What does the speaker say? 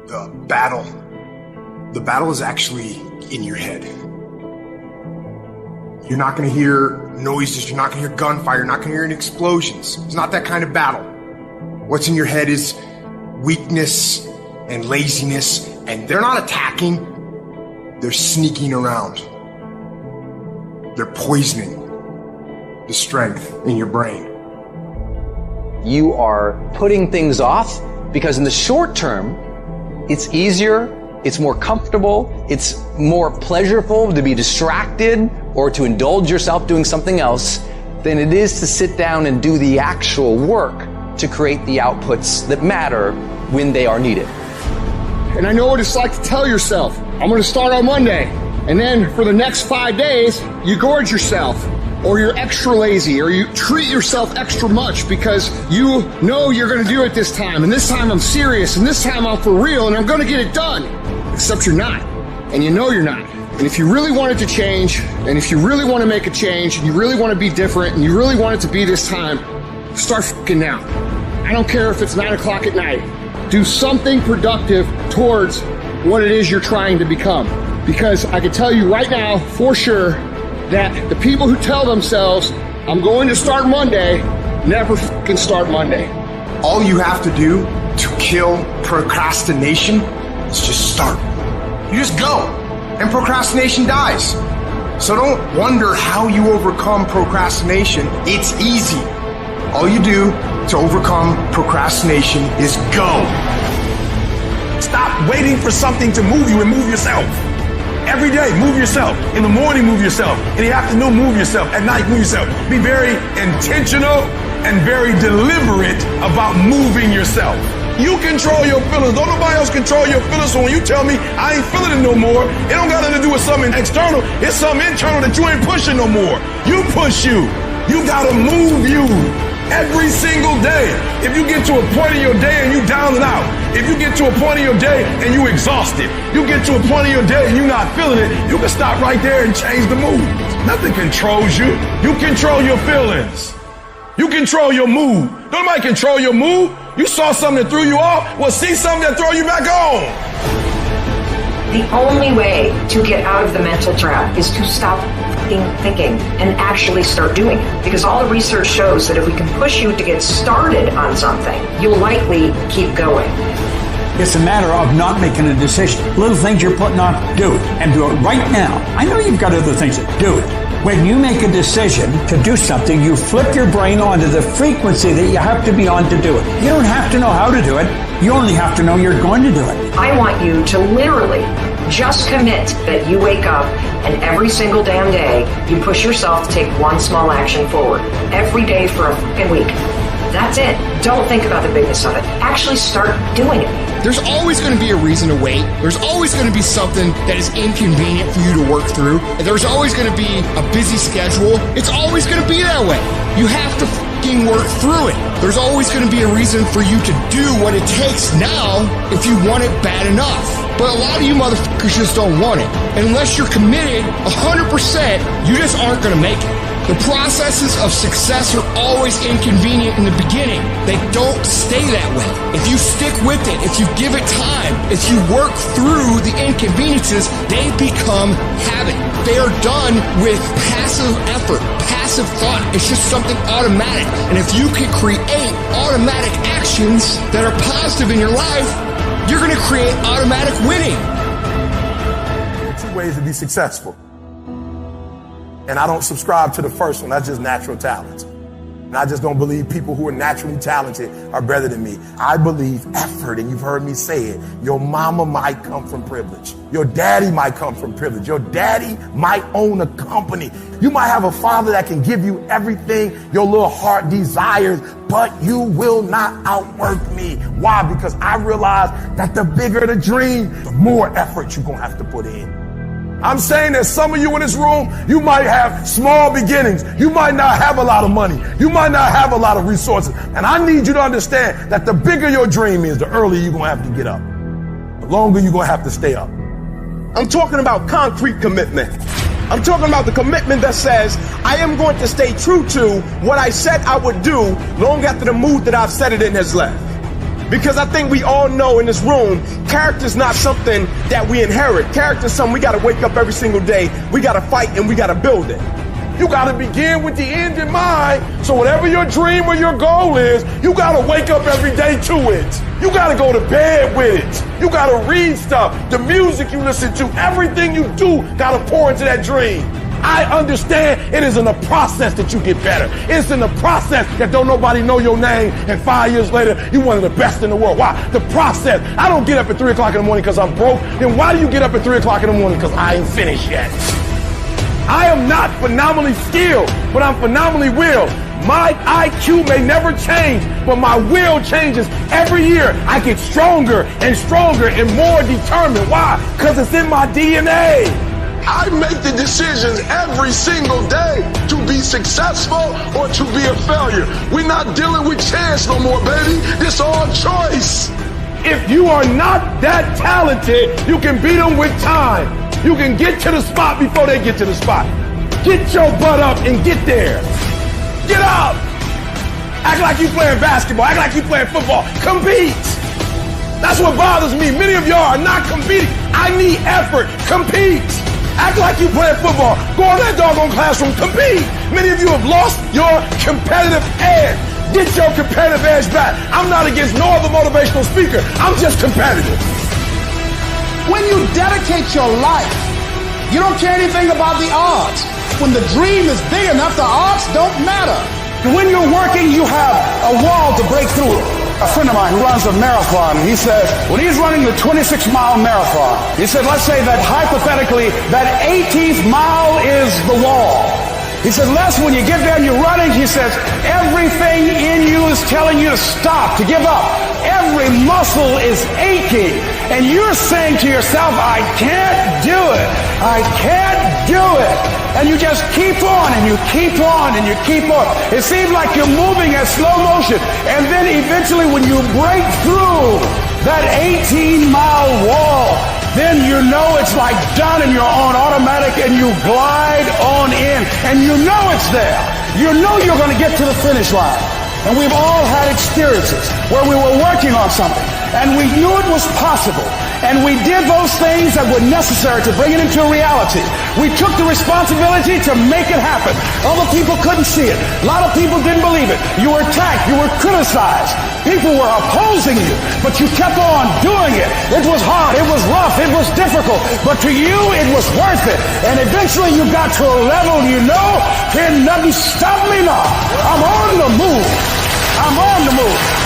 The battle is actually in your head. You're not going to hear noises. You're not going to hear gunfire. You're not going to hear any explosions. It's not that kind of battle. What's in your head is weakness and laziness, and they're not attacking. They're sneaking around. They're poisoning the strength in your brain. You are putting things off because in the short term, it's easier, it's more comfortable, it's more pleasurable to be distracted or to indulge yourself doing something else than it is to sit down and do the actual work to create the outputs that matter when they are needed. And I know what it's like to tell yourself, I'm going to start on Monday. And then for the next 5 days, you gorge yourself, or you're extra lazy, or you treat yourself extra much because you know you're going to do it this time. And this time I'm serious, and this time I'm for real, and I'm going to get it done. Except you're not. And you know you're not. And if you really want it to change, and if you really want to make a change, and you really want to be different, and you really want it to be this time, start fucking now. I don't care if it's 9 o'clock at night. Do something productive towards what it is you're trying to become. Because I can tell you right now, for sure, that the people who tell themselves, I'm going to start Monday, never fucking start Monday. All you have to do to kill procrastination is just start. You just go, and procrastination dies. So don't wonder how you overcome procrastination. It's easy. All you do to overcome procrastination is go. Stop waiting for something to move you and move yourself. Every day, move yourself. In the morning, move yourself. In the afternoon, move yourself. At night, move yourself. Be very intentional and very deliberate about moving yourself. You control your feelings. Don't nobody else control your feelings. So when you tell me I ain't feeling it no more, it don't got nothing to do with something external. It's something internal that you ain't pushing no more. You push you. You gotta move you. Every single day. If you get to a point in your day and you down and out, if you get to a point in your day and you exhausted, you get to a point in your day and you're not feeling it, you can stop right there and change the mood. Nothing controls you. You control your feelings. You control your mood. Nobody control your mood. You saw something that threw you off, well, see something that throw you back on. The only way to get out of the mental trap is to stop thinking and actually start doing it. Because all the research shows that if we can push you to get started on something, you'll likely keep going. It's a matter of not making a decision. Little things you're putting off, do it. And do it right now. I know you've got other things to do it. When you make a decision to do something, you flip your brain onto the frequency that you have to be on to do it. You don't have to know how to do it. You only have to know you're going to do it. I want you to literally just commit that you wake up and every single damn day you push yourself to take one small action forward. Every day for a fucking week. That's it. Don't think about the bigness of it. Actually start doing it. There's always going to be a reason to wait. There's always going to be something that is inconvenient for you to work through. There's always going to be a busy schedule. It's always going to be that way. You have to fucking work through it. There's always going to be a reason for you to do what it takes now if you want it bad enough. But a lot of you motherfuckers just don't want it. And unless you're committed 100%, you just aren't going to make it. The processes of success are always inconvenient in the beginning. They don't stay that way. If you stick with it, if you give it time, if you work through the inconveniences, they become habit. They are done with passive effort, passive thought. It's just something automatic. And if you can create automatic actions that are positive in your life, you're going to create automatic winning. There are 2 ways to be successful. And I don't subscribe to the first one. That's just natural talent. And I just don't believe people who are naturally talented are better than me. I believe effort, and you've heard me say it. Your mama might come from privilege. Your daddy might come from privilege. Your daddy might own a company. You might have a father that can give you everything your little heart desires, but you will not outwork me. Why? Because I realize that the bigger the dream, the more effort you're going to have to put in. I'm saying that some of you in this room, you might have small beginnings. You might not have a lot of money. You might not have a lot of resources. And I need you to understand that the bigger your dream is, the earlier you're going to have to get up. The longer you're going to have to stay up. I'm talking about concrete commitment. I'm talking about the commitment that says, I am going to stay true to what I said I would do long after the mood that I've set it in has left. Because I think we all know in this room, character's not something that we inherit. Character's something we gotta wake up every single day, we gotta fight, and we gotta build it. You gotta begin with the end in mind, so whatever your dream or your goal is, you gotta wake up every day to it. You gotta go to bed with it. You gotta read stuff, the music you listen to, everything you do gotta pour into that dream. I understand it is in the process that you get better. It's in the process that don't nobody know your name, and 5 years later, you're one of the best in the world. Why? The process. I don't get up at 3 o'clock in the morning because I'm broke. Then why do you get up at 3 o'clock in the morning? Because I ain't finished yet. I am not phenomenally skilled, but I'm phenomenally willed. My IQ may never change, but my will changes every year. I get stronger and stronger and more determined. Why? Because it's in my DNA. I make the decisions every single day to be successful or to be a failure. We're not dealing with chance no more, baby. This all choice. If you are not that talented, you can beat them with time. You can get to the spot before they get to the spot. Get your butt up and get there. Get up. Act like you playing basketball. Act like you playing football. Compete. That's what bothers me. Many of y'all are not competing. I need effort. Compete. Act like you playing football. Go in that doggone classroom. Compete. Many of you have lost your competitive edge. Get your competitive edge back. I'm not against no other motivational speaker. I'm just competitive. When you dedicate your life, you don't care anything about the odds. When the dream is big enough, the odds don't matter. When you're working, you have a wall to break through. A friend of mine who runs a marathon, he says, when he's running the 26-mile marathon, he said, let's say that hypothetically, that 18th mile is the wall. He said, Les, when you get there and you're running, he says, everything in you is telling you to stop, to give up. Every muscle is aching. And you're saying to yourself, I can't do it. I can't do it. And you just keep on and you keep on and you keep on. It seems like you're moving at slow motion. And then eventually when you break through that 18-mile wall, then you know it's like done and you're on automatic and you glide on in. And you know it's there. You know you're going to get to the finish line. And we've all had experiences where we were working on something and we knew it was possible. And we did those things that were necessary to bring it into reality. We took the responsibility to make it happen. Other people couldn't see it. A lot of people didn't believe it. You were attacked. You were criticized. People were opposing you, but you kept on doing it. It was hard. It was rough. It was difficult. But to you, it was worth it. And eventually you got to a level you know, can nothing stop me now. I'm on the move. I'm on the move.